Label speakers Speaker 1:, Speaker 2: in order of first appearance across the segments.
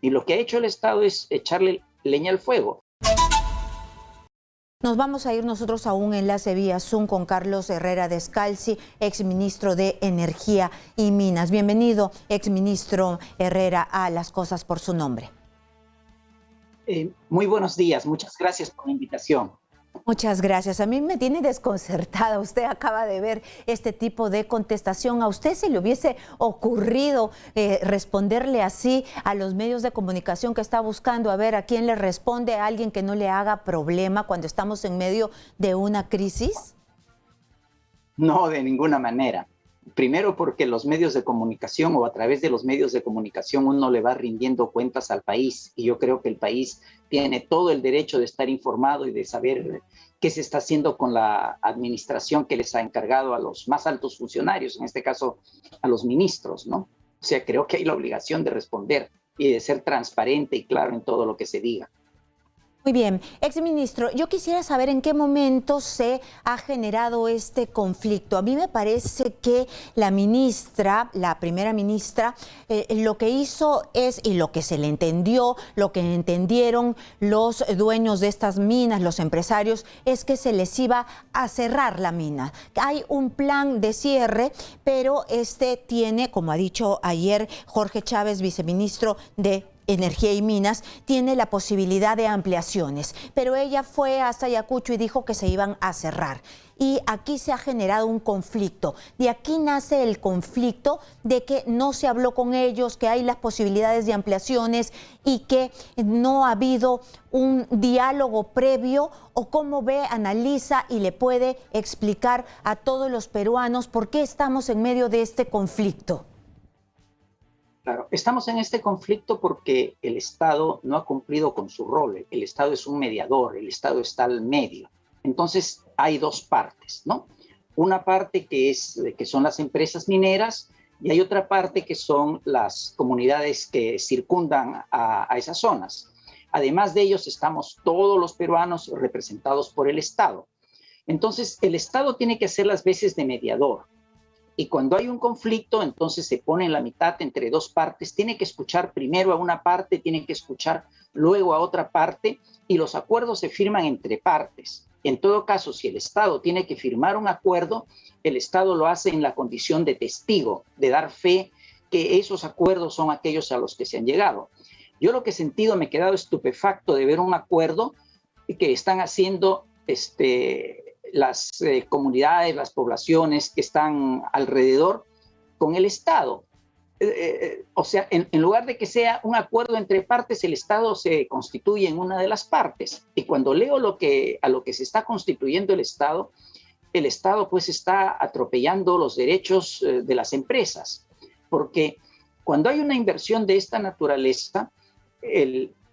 Speaker 1: Y lo que ha hecho el Estado es echarle leña al fuego.
Speaker 2: Nos vamos a ir nosotros a un enlace vía Zoom con Carlos Herrera Descalzi, exministro de Energía y Minas. Bienvenido, exministro Herrera, a Las Cosas por su Nombre.
Speaker 1: Muy buenos días, muchas gracias por la invitación.
Speaker 2: Muchas gracias. A mí me tiene desconcertada. Usted acaba de ver este tipo de contestación. ¿A usted se le hubiese ocurrido responderle así a los medios de comunicación que está buscando? A ver, ¿a quién le responde? ¿A alguien que no le haga problema cuando estamos en medio de una crisis?
Speaker 1: No, de ninguna manera. Primero porque los medios de comunicación o a través de los medios de comunicación uno le va rindiendo cuentas al país y yo creo que el país tiene todo el derecho de estar informado y de saber qué se está haciendo con la administración que les ha encargado a los más altos funcionarios, en este caso a los ministros, ¿no? O sea, creo que hay la obligación de responder y de ser transparente y claro en todo lo que se diga.
Speaker 2: Muy bien, exministro, yo quisiera saber en qué momento se ha generado este conflicto. A mí me parece que la ministra, la primera ministra, lo que hizo es, y lo que se le entendió, lo que entendieron los dueños de estas minas, los empresarios, es que se les iba a cerrar la mina. Hay un plan de cierre, pero este tiene, como ha dicho ayer Jorge Chávez, viceministro de Energía y Minas, tiene la posibilidad de ampliaciones, pero ella fue hasta Ayacucho y dijo que se iban a cerrar. Y aquí se ha generado un conflicto. De aquí nace el conflicto de que no se habló con ellos, que hay las posibilidades de ampliaciones y que no ha habido un diálogo previo. ¿O cómo ve, analiza y le puede explicar a todos los peruanos por qué estamos en medio de este conflicto?
Speaker 1: Claro, estamos en este conflicto porque el Estado no ha cumplido con su rol. El Estado es un mediador, el Estado está al medio. Entonces hay dos partes, ¿no? Una parte que son las empresas mineras y hay otra parte que son las comunidades que circundan a esas zonas. Además de ellos estamos todos los peruanos representados por el Estado. Entonces el Estado tiene que hacer las veces de mediador. Y cuando hay un conflicto, entonces se pone en la mitad entre dos partes. Tiene que escuchar primero a una parte, tiene que escuchar luego a otra parte, y los acuerdos se firman entre partes. En todo caso, si el Estado tiene que firmar un acuerdo, el Estado lo hace en la condición de testigo, de dar fe que esos acuerdos son aquellos a los que se han llegado. Yo lo que he sentido, me he quedado estupefacto de ver un acuerdo que están haciendo las comunidades, las poblaciones que están alrededor con el Estado. O sea, en lugar de que sea un acuerdo entre partes, el Estado se constituye en una de las partes. Y cuando leo a lo que se está constituyendo el Estado pues está atropellando los derechos de las empresas. Porque cuando hay una inversión de esta naturaleza,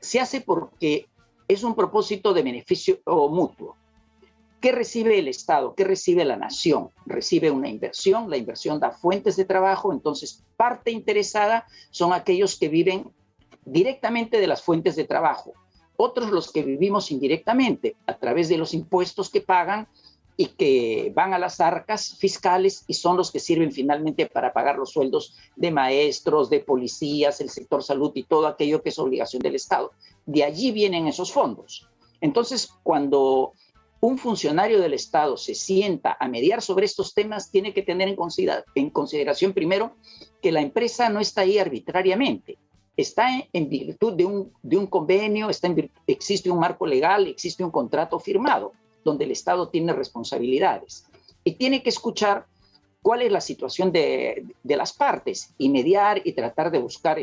Speaker 1: se hace porque es un propósito de beneficio mutuo. ¿Qué recibe el Estado? ¿Qué recibe la nación? Recibe una inversión, la inversión da fuentes de trabajo, entonces parte interesada son aquellos que viven directamente de las fuentes de trabajo. Otros los que vivimos indirectamente, a través de los impuestos que pagan y que van a las arcas fiscales y son los que sirven finalmente para pagar los sueldos de maestros, de policías, el sector salud y todo aquello que es obligación del Estado. De allí vienen esos fondos. Entonces, cuando un funcionario del Estado se sienta a mediar sobre estos temas, tiene que tener en consideración primero que la empresa no está ahí arbitrariamente, está en virtud de un convenio, existe un marco legal, existe un contrato firmado, donde el Estado tiene responsabilidades y tiene que escuchar cuál es la situación de las partes y mediar y tratar de buscar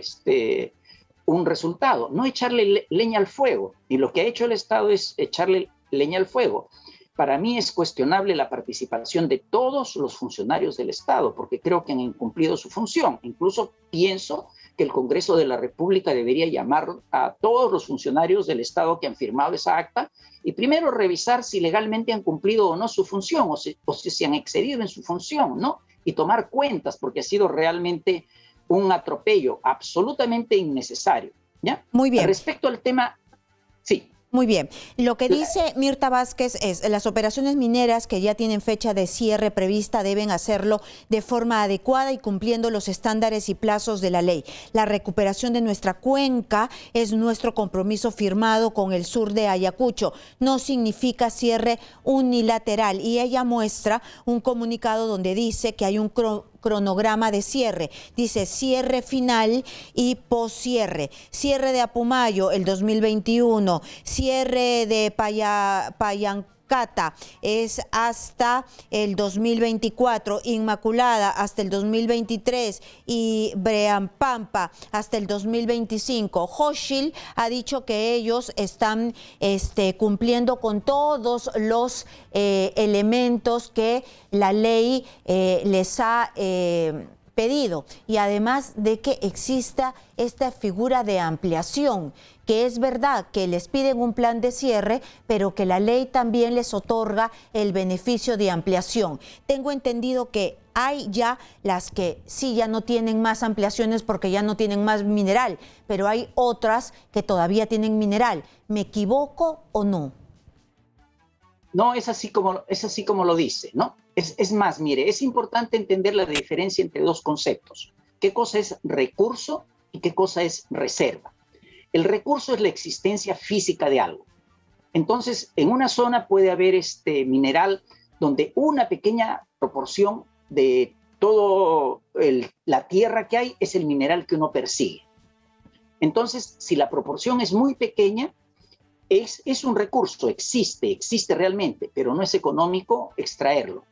Speaker 1: un resultado, no echarle leña al fuego. Y lo que ha hecho el Estado es echarle leña al fuego. Para mí es cuestionable la participación de todos los funcionarios del Estado, porque creo que han incumplido su función. Incluso pienso que el Congreso de la República debería llamar a todos los funcionarios del Estado que han firmado esa acta y primero revisar si legalmente han cumplido o no su función, o si se han excedido en su función, ¿no? Y tomar cuentas, porque ha sido realmente un atropello absolutamente innecesario, ¿ya?
Speaker 2: Muy bien.
Speaker 1: Respecto al tema, sí.
Speaker 2: Muy bien. Lo que dice Mirta Vázquez es las operaciones mineras que ya tienen fecha de cierre prevista deben hacerlo de forma adecuada y cumpliendo los estándares y plazos de la ley. La recuperación de nuestra cuenca es nuestro compromiso firmado con el sur de Ayacucho. No significa cierre unilateral. Y ella muestra un comunicado donde dice que hay un cronograma de cierre. Dice cierre final y poscierre. Cierre de Apumayo el 2021, cierre de Pallancata es hasta el 2024, Inmaculada hasta el 2023 y Breampampa hasta el 2025. Hochschild ha dicho que ellos están cumpliendo con todos los elementos que la ley les ha pedido, y además de que exista esta figura de ampliación, que es verdad que les piden un plan de cierre, pero que la ley también les otorga el beneficio de ampliación. Tengo entendido que hay ya las que sí ya no tienen más ampliaciones porque ya no tienen más mineral, pero hay otras que todavía tienen mineral. ¿Me equivoco o no?
Speaker 1: No, es así como lo dice, ¿no? Es más, mire, es importante entender la diferencia entre dos conceptos. ¿Qué cosa es recurso y qué cosa es reserva? El recurso es la existencia física de algo. Entonces, en una zona puede haber mineral donde una pequeña proporción de todo la tierra que hay es el mineral que uno persigue. Entonces, si la proporción es muy pequeña, es un recurso, existe realmente, pero no es económico extraerlo.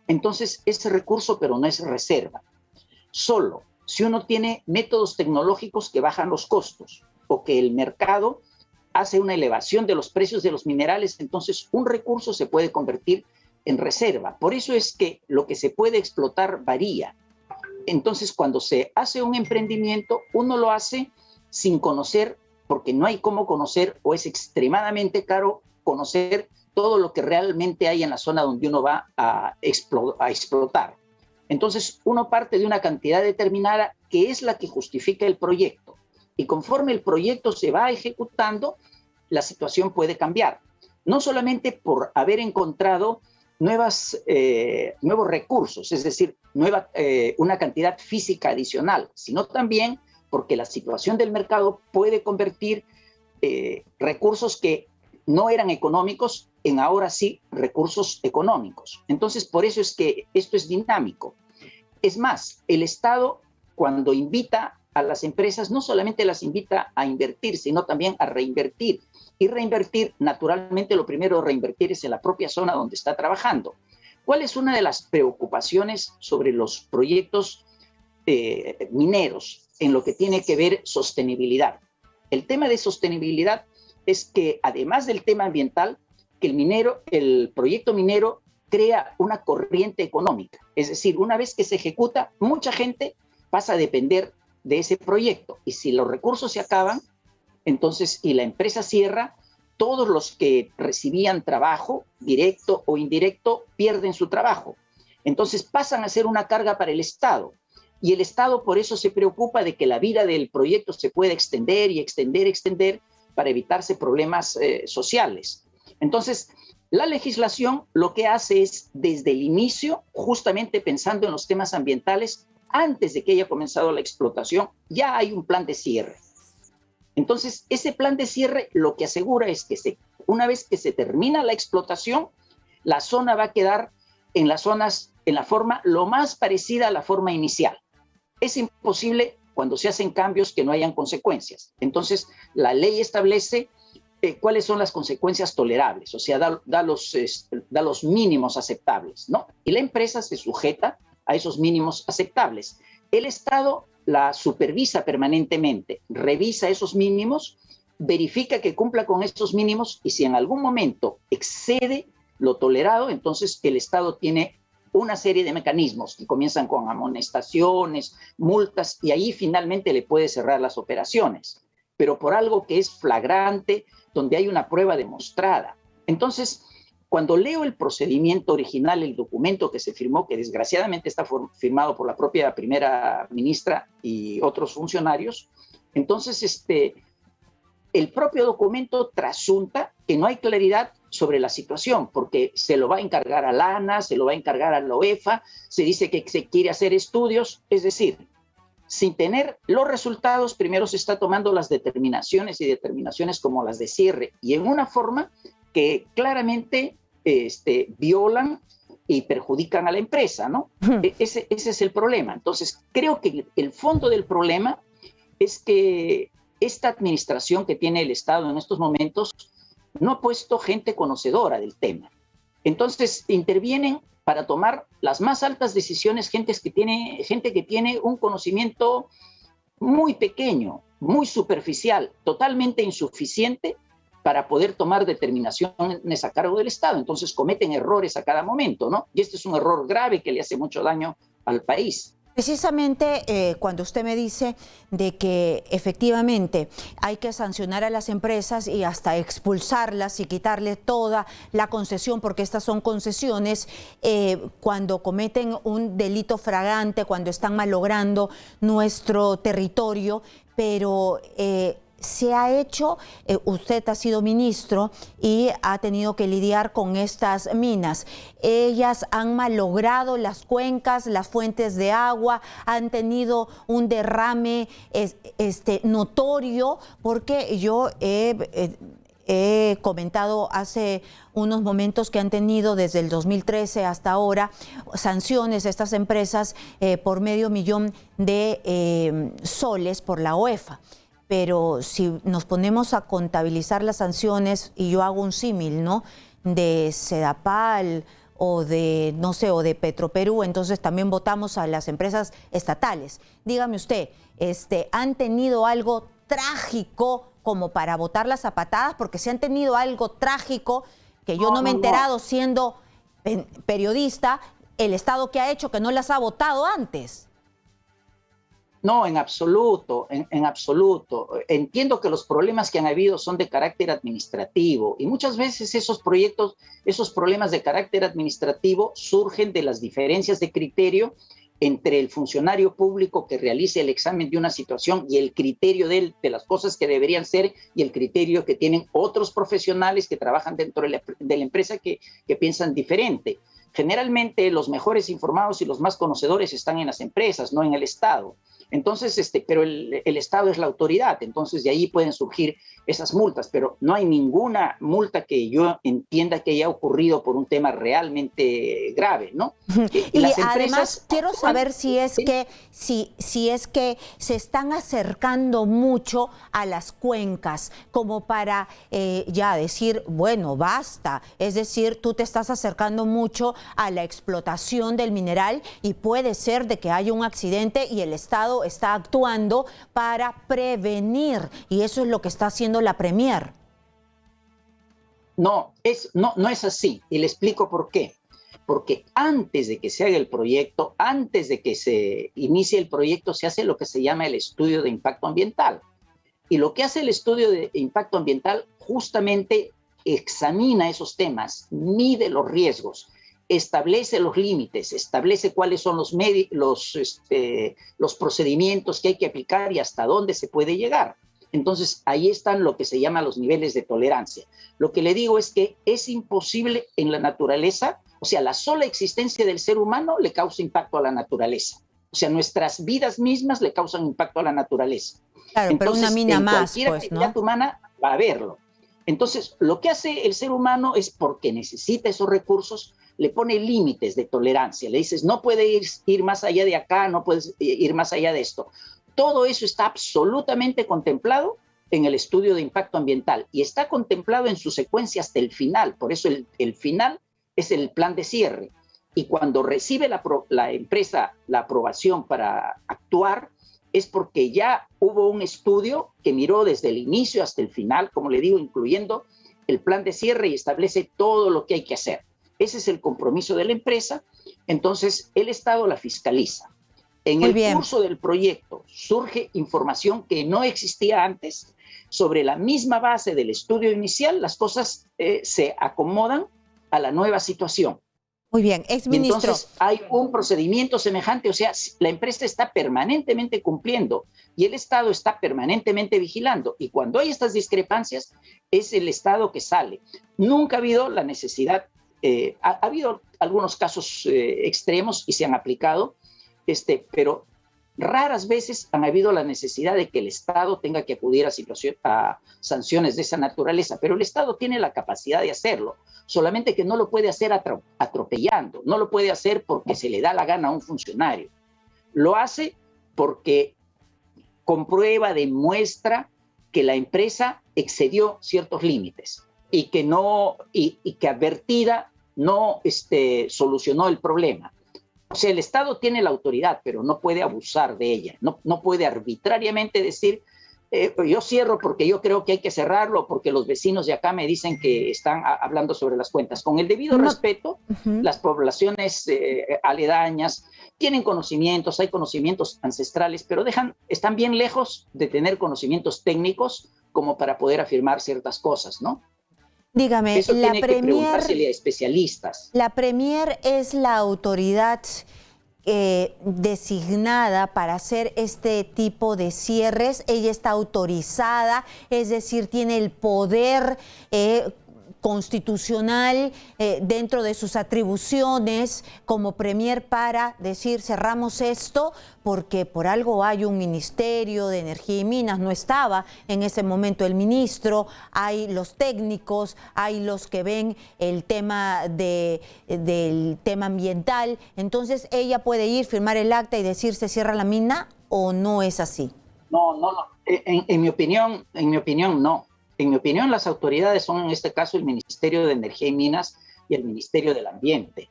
Speaker 1: Entonces, es recurso, pero no es reserva. Solo si uno tiene métodos tecnológicos que bajan los costos o que el mercado hace una elevación de los precios de los minerales, entonces un recurso se puede convertir en reserva. Por eso es que lo que se puede explotar varía. Entonces, cuando se hace un emprendimiento, uno lo hace sin conocer, porque no hay cómo conocer o es extremadamente caro conocer todo lo que realmente hay en la zona donde uno va a explotar. Entonces, uno parte de una cantidad determinada que es la que justifica el proyecto. Y conforme el proyecto se va ejecutando, la situación puede cambiar. No solamente por haber encontrado nuevos recursos, es decir, una cantidad física adicional, sino también porque la situación del mercado puede convertir recursos que no eran económicos en ahora sí recursos económicos. Entonces, por eso es que esto es dinámico. Es más, el Estado, cuando invita a las empresas, no solamente las invita a invertir, sino también a reinvertir. Y reinvertir, naturalmente, lo primero reinvertir es en la propia zona donde está trabajando. ¿Cuál es una de las preocupaciones sobre los proyectos mineros en lo que tiene que ver sostenibilidad? El tema de sostenibilidad es que, además del tema ambiental, que el proyecto minero crea una corriente económica. Es decir, una vez que se ejecuta, mucha gente pasa a depender de ese proyecto. Y si los recursos se acaban, entonces, y la empresa cierra, todos los que recibían trabajo, directo o indirecto, pierden su trabajo. Entonces pasan a ser una carga para el Estado. Y el Estado por eso se preocupa de que la vida del proyecto se pueda extender y extender para evitarse problemas sociales. Entonces, la legislación lo que hace es, desde el inicio, justamente pensando en los temas ambientales, antes de que haya comenzado la explotación, ya hay un plan de cierre. Entonces, ese plan de cierre lo que asegura es que una vez que se termina la explotación, la zona va a quedar en la forma lo más parecida a la forma inicial. Es imposible cuando se hacen cambios que no hayan consecuencias. Entonces, la ley establece cuáles son las consecuencias tolerables, o sea, da los mínimos aceptables, ¿no? Y la empresa se sujeta a esos mínimos aceptables. El Estado la supervisa permanentemente, revisa esos mínimos, verifica que cumpla con estos mínimos y si en algún momento excede lo tolerado, entonces el Estado tiene una serie de mecanismos que comienzan con amonestaciones, multas, y ahí finalmente le puede cerrar las operaciones, pero por algo que es flagrante, donde hay una prueba demostrada. Entonces, cuando leo el procedimiento original, el documento que se firmó, que desgraciadamente está firmado por la propia primera ministra y otros funcionarios, entonces el propio documento trasunta que no hay claridad sobre la situación, porque se lo va a encargar a la ANA, se lo va a encargar a la UEFA, se dice que se quiere hacer estudios, es decir, sin tener los resultados, primero se está tomando las determinaciones y determinaciones como las de cierre, y en una forma que claramente violan y perjudican a la empresa, ¿no? Ese es el problema. Entonces, creo que el fondo del problema es que esta administración que tiene el Estado en estos momentos no ha puesto gente conocedora del tema. Entonces, intervienen para tomar las más altas decisiones gente que tiene un conocimiento muy pequeño, muy superficial, totalmente insuficiente para poder tomar determinaciones a cargo del Estado. Entonces cometen errores a cada momento, ¿no? Y este es un error grave que le hace mucho daño al país.
Speaker 2: Precisamente cuando usted me dice de que efectivamente hay que sancionar a las empresas y hasta expulsarlas y quitarle toda la concesión, porque estas son concesiones, cuando cometen un delito flagrante, cuando están malogrando nuestro territorio, pero se ha hecho, usted ha sido ministro y ha tenido que lidiar con estas minas. Ellas han malogrado las cuencas, las fuentes de agua, han tenido un derrame notorio, porque yo he comentado hace unos momentos que han tenido desde el 2013 hasta ahora sanciones a estas empresas por $500,000 de soles por la UEFA. Pero si nos ponemos a contabilizar las sanciones, y yo hago un símil, ¿no?, de Sedapal o de, no sé, o de Petroperú, entonces también votamos a las empresas estatales. Dígame usted, ¿han tenido algo trágico como para botarlas a patadas? Porque si han tenido algo trágico, que yo no me he enterado siendo periodista, el Estado que ha hecho que no las ha votado antes.
Speaker 1: No, en absoluto, en absoluto. Entiendo que los problemas que han habido son de carácter administrativo y muchas veces esos problemas de carácter administrativo surgen de las diferencias de criterio entre el funcionario público que realice el examen de una situación y el criterio de las cosas que deberían ser, y el criterio que tienen otros profesionales que trabajan dentro de la empresa que piensan diferente. Generalmente los mejores informados y los más conocedores están en las empresas, no en el Estado. Entonces, pero el Estado es la autoridad, entonces de ahí pueden surgir esas multas, pero no hay ninguna multa que yo entienda que haya ocurrido por un tema realmente grave, ¿no?
Speaker 2: Y las además quiero saber si es que se están acercando mucho a las cuencas, como para ya decir, bueno, basta. Es decir, tú te estás acercando mucho a la explotación del mineral y puede ser de que haya un accidente y el Estado está actuando para prevenir, y eso es lo que está haciendo la Premier.
Speaker 1: No es así, y le explico por qué. Porque antes de que se haga el proyecto, antes de que se inicie el proyecto, se hace lo que se llama el estudio de impacto ambiental. Y lo que hace el estudio de impacto ambiental justamente examina esos temas, mide los riesgos, establece los límites, establece cuáles son los procedimientos que hay que aplicar y hasta dónde se puede llegar. Entonces, ahí están lo que se llama los niveles de tolerancia. Lo que le digo es que es imposible en la naturaleza, o sea, la sola existencia del ser humano le causa impacto a la naturaleza. O sea, nuestras vidas mismas le causan impacto a la naturaleza.
Speaker 2: Claro, entonces, pero una mina más,
Speaker 1: cualquier actividad humana va a haberlo. Entonces, lo que hace el ser humano es, porque necesita esos recursos, le pone límites de tolerancia. Le dices, no puedes ir más allá de acá, no puedes ir más allá de esto. Todo eso está absolutamente contemplado en el estudio de impacto ambiental y está contemplado en su secuencia hasta el final. Por eso el final es el plan de cierre. Y cuando recibe la empresa la aprobación para actuar, es porque ya hubo un estudio que miró desde el inicio hasta el final, como le digo, incluyendo el plan de cierre, y establece todo lo que hay que hacer. Ese es el compromiso de la empresa. Entonces, el Estado la fiscaliza. En el curso del proyecto surge información que no existía antes. Sobre la misma base del estudio inicial, las cosas se acomodan a la nueva situación.
Speaker 2: Muy bien,
Speaker 1: Y
Speaker 2: exministro.
Speaker 1: entonces hay un procedimiento semejante, o sea, la empresa está permanentemente cumpliendo y el Estado está permanentemente vigilando. Y cuando hay estas discrepancias, es el Estado que sale. Nunca ha habido la necesidad, ha habido algunos casos extremos y se han aplicado, pero raras veces han habido la necesidad de que el Estado tenga que acudir a sanciones de esa naturaleza, pero el Estado tiene la capacidad de hacerlo, solamente que no lo puede hacer atropellando, no lo puede hacer porque se le da la gana a un funcionario. Lo hace porque comprueba, demuestra que la empresa excedió ciertos límites y que no, y que advertida no solucionó el problema. O sea, el Estado tiene la autoridad, pero no puede abusar de ella, no puede arbitrariamente decir, yo cierro porque yo creo que hay que cerrarlo, porque los vecinos de acá me dicen que están hablando sobre las cuentas. Con el debido respeto, las poblaciones aledañas tienen conocimientos, hay conocimientos ancestrales, pero están bien lejos de tener conocimientos técnicos como para poder afirmar ciertas cosas, ¿no?
Speaker 2: Dígame,
Speaker 1: Eso tiene que preguntársele a especialistas.
Speaker 2: La Premier es la autoridad designada para hacer este tipo de cierres. Ella está autorizada, es decir, tiene el poder constitucional dentro de sus atribuciones como Premier para decir cerramos esto, porque por algo hay un Ministerio de Energía y Minas, no estaba en ese momento el ministro, hay los técnicos, hay los que ven el tema del tema ambiental. Entonces ella puede ir, firmar el acta y decir se cierra la mina, ¿o no es así?
Speaker 1: No, en mi opinión, no. En mi opinión, las autoridades son en este caso el Ministerio de Energía y Minas y el Ministerio del Ambiente.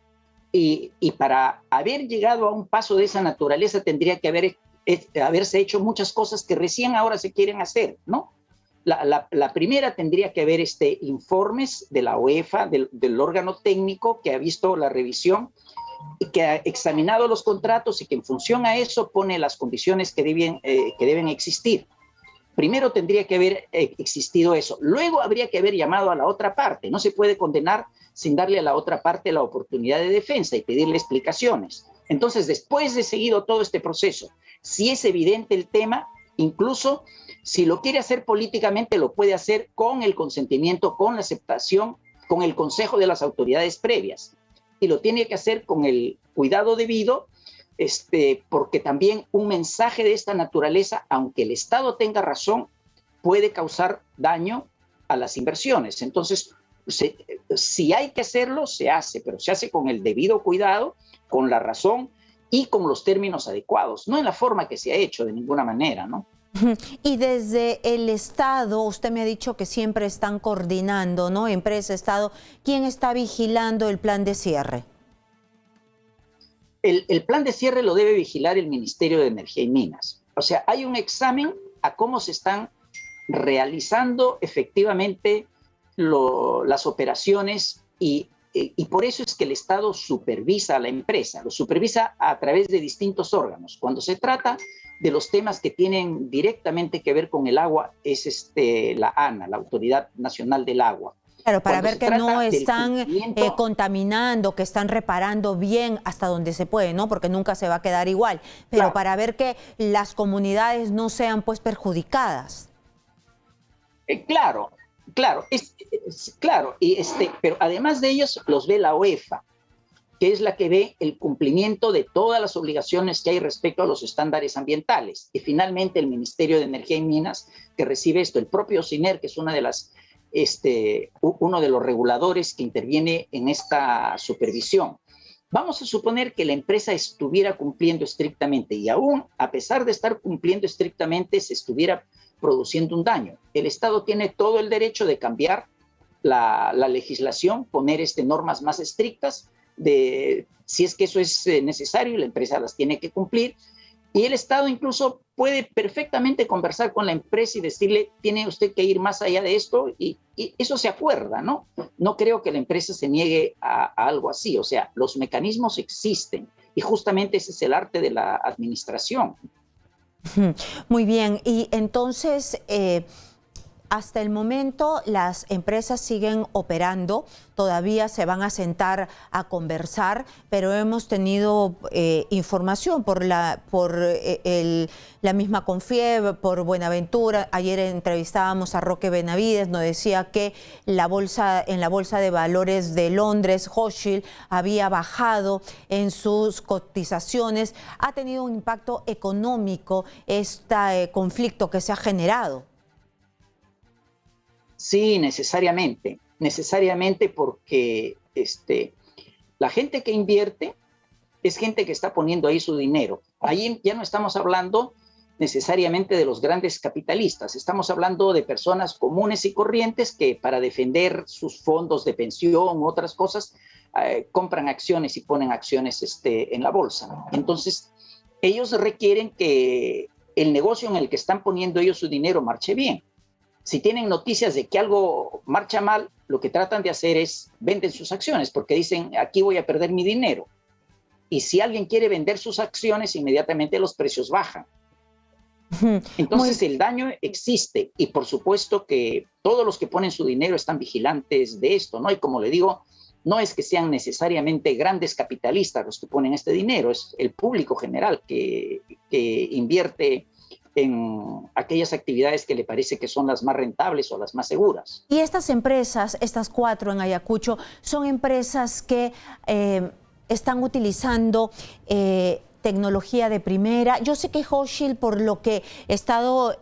Speaker 1: Y para haber llegado a un paso de esa naturaleza tendría que haberse hecho muchas cosas que recién ahora se quieren hacer, ¿no? La primera tendría que haber informes de la UEFA, del órgano técnico que ha visto la revisión y que ha examinado los contratos y que en función a eso pone las condiciones que deben existir. Primero tendría que haber existido eso. Luego habría que haber llamado a la otra parte. No se puede condenar sin darle a la otra parte la oportunidad de defensa y pedirle explicaciones. Entonces, después de seguido todo este proceso, si es evidente el tema, incluso si lo quiere hacer políticamente, lo puede hacer con el consentimiento, con la aceptación, con el consejo de las autoridades previas. Y lo tiene que hacer con el cuidado debido, porque también un mensaje de esta naturaleza, aunque el Estado tenga razón, puede causar daño a las inversiones. Entonces, si hay que hacerlo, se hace, pero se hace con el debido cuidado, con la razón y con los términos adecuados, no en la forma que se ha hecho de ninguna manera, ¿no?
Speaker 2: Y desde el Estado, usted me ha dicho que siempre están coordinando, ¿no? Empresa, Estado, ¿quién está vigilando el plan de cierre?
Speaker 1: El plan de cierre lo debe vigilar el Ministerio de Energía y Minas. O sea, hay un examen a cómo se están realizando efectivamente las operaciones y por eso es que el Estado supervisa a la empresa, lo supervisa a través de distintos órganos. Cuando se trata de los temas que tienen directamente que ver con el agua, es la ANA, la Autoridad Nacional del Agua.
Speaker 2: Claro, para ver que no están contaminando, que están reparando bien hasta donde se puede, ¿no? Porque nunca se va a quedar igual. Pero claro, para ver que las comunidades no sean pues perjudicadas.
Speaker 1: Claro, claro. Pero además de ellos los ve la UEFA, que es la que ve el cumplimiento de todas las obligaciones que hay respecto a los estándares ambientales. Y finalmente el Ministerio de Energía y Minas, que recibe esto, el propio SINER, que es una de las uno de los reguladores que interviene en esta supervisión. Vamos a suponer que la empresa estuviera cumpliendo estrictamente y aún a pesar de estar cumpliendo estrictamente se estuviera produciendo un daño. El Estado tiene todo el derecho de cambiar la legislación, poner normas más estrictas, si es que eso es necesario, la empresa las tiene que cumplir. Y el Estado incluso puede perfectamente conversar con la empresa y decirle, tiene usted que ir más allá de esto, y eso se acuerda, ¿no? No creo que la empresa se niegue a algo así. O sea, los mecanismos existen y justamente ese es el arte de la administración.
Speaker 2: Muy bien, y entonces hasta el momento las empresas siguen operando, todavía se van a sentar a conversar, pero hemos tenido información por la misma Confieb, por Buenaventura. Ayer entrevistábamos a Roque Benavides, nos decía que en la bolsa de valores de Londres, Hochschild había bajado en sus cotizaciones. ¿Ha tenido un impacto económico este conflicto que se ha generado?
Speaker 1: Sí, necesariamente porque la gente que invierte es gente que está poniendo ahí su dinero. Ahí ya no estamos hablando necesariamente de los grandes capitalistas, estamos hablando de personas comunes y corrientes que para defender sus fondos de pensión u otras cosas compran acciones y ponen acciones en la bolsa. Entonces, ellos requieren que el negocio en el que están poniendo ellos su dinero marche bien. Si tienen noticias de que algo marcha mal, lo que tratan de hacer es venden sus acciones porque dicen, aquí voy a perder mi dinero. Y si alguien quiere vender sus acciones, inmediatamente los precios bajan. Entonces el daño existe y por supuesto que todos los que ponen su dinero están vigilantes de esto, ¿no? Y como le digo, no es que sean necesariamente grandes capitalistas los que ponen este dinero, es el público general que invierte en aquellas actividades que le parece que son las más rentables o las más seguras.
Speaker 2: Y estas empresas, estas 4 en Ayacucho, son empresas que están utilizando tecnología de primera. Yo sé que Hochschild, por lo que he estado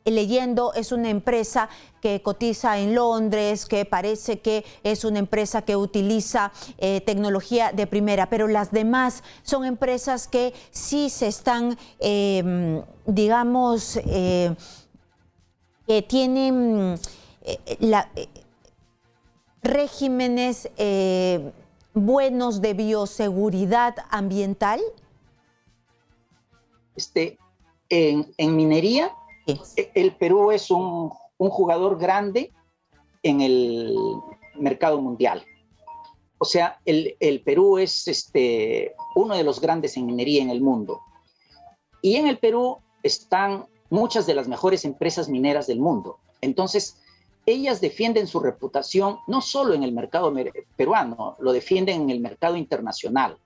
Speaker 2: leyendo, es una empresa que cotiza en Londres, que parece que es una empresa que utiliza tecnología de primera, pero las demás son empresas que sí se están, digamos, que tienen regímenes buenos de bioseguridad ambiental.
Speaker 1: En minería, el Perú es un jugador grande en el mercado mundial. O sea, el Perú es uno de los grandes en minería en el mundo. Y en el Perú están muchas de las mejores empresas mineras del mundo. Entonces, ellas defienden su reputación no solo en el mercado peruano, lo defienden en el mercado internacional.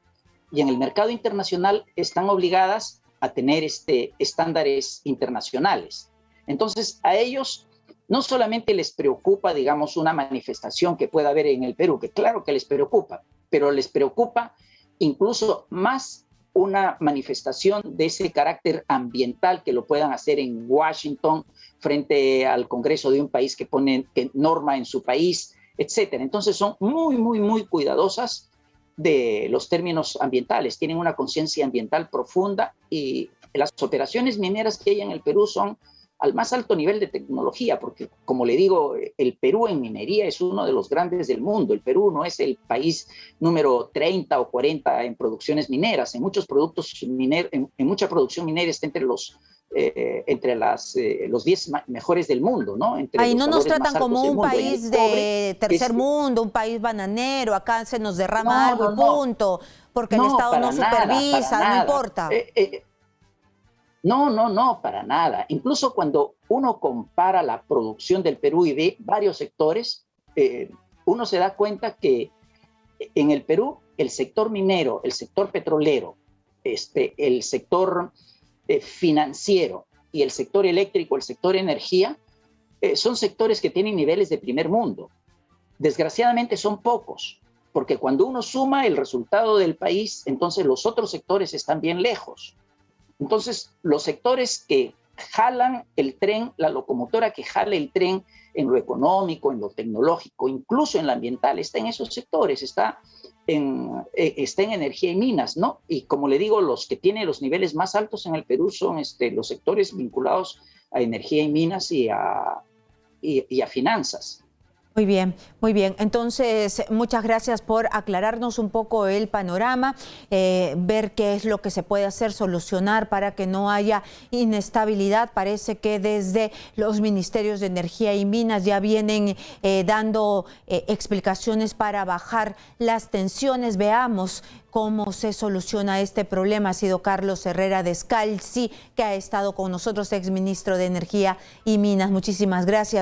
Speaker 1: Y en el mercado internacional están obligadas a tener estándares internacionales. Entonces, a ellos no solamente les preocupa, digamos, una manifestación que pueda haber en el Perú, que claro que les preocupa, pero les preocupa incluso más una manifestación de ese carácter ambiental que lo puedan hacer en Washington frente al Congreso de un país que norma en su país, etcétera. Entonces son muy cuidadosas de los términos ambientales, tienen una conciencia ambiental profunda y las operaciones mineras que hay en el Perú son al más alto nivel de tecnología, porque como le digo, el Perú en minería es uno de los grandes del mundo. El Perú no es el país número 30 o 40 en producciones mineras, en mucha producción minera está entre los 10 mejores del mundo, ¿no?
Speaker 2: Ahí no nos tratan como un país de tercer mundo, un país bananero, acá se nos derrama algo y punto, porque el Estado no supervisa, no importa.
Speaker 1: No, para nada. Incluso cuando uno compara la producción del Perú y ve varios sectores, uno se da cuenta que en el Perú el sector minero, el sector petrolero, el sector financiero y el sector eléctrico, el sector energía, son sectores que tienen niveles de primer mundo. Desgraciadamente son pocos, porque cuando uno suma el resultado del país, entonces los otros sectores están bien lejos. Entonces, los sectores que jalan el tren, la locomotora que jala el tren en lo económico, en lo tecnológico, incluso en lo ambiental, está en esos sectores, está en energía y minas, ¿no? Y como le digo, los que tienen los niveles más altos en el Perú son los sectores vinculados a energía y minas y a finanzas.
Speaker 2: Muy bien, muy bien. Entonces, muchas gracias por aclararnos un poco el panorama, ver qué es lo que se puede hacer, solucionar para que no haya inestabilidad. Parece que desde los ministerios de Energía y Minas ya vienen dando explicaciones para bajar las tensiones. Veamos cómo se soluciona este problema. Ha sido Carlos Herrera Descalzi, que ha estado con nosotros, exministro de Energía y Minas. Muchísimas gracias.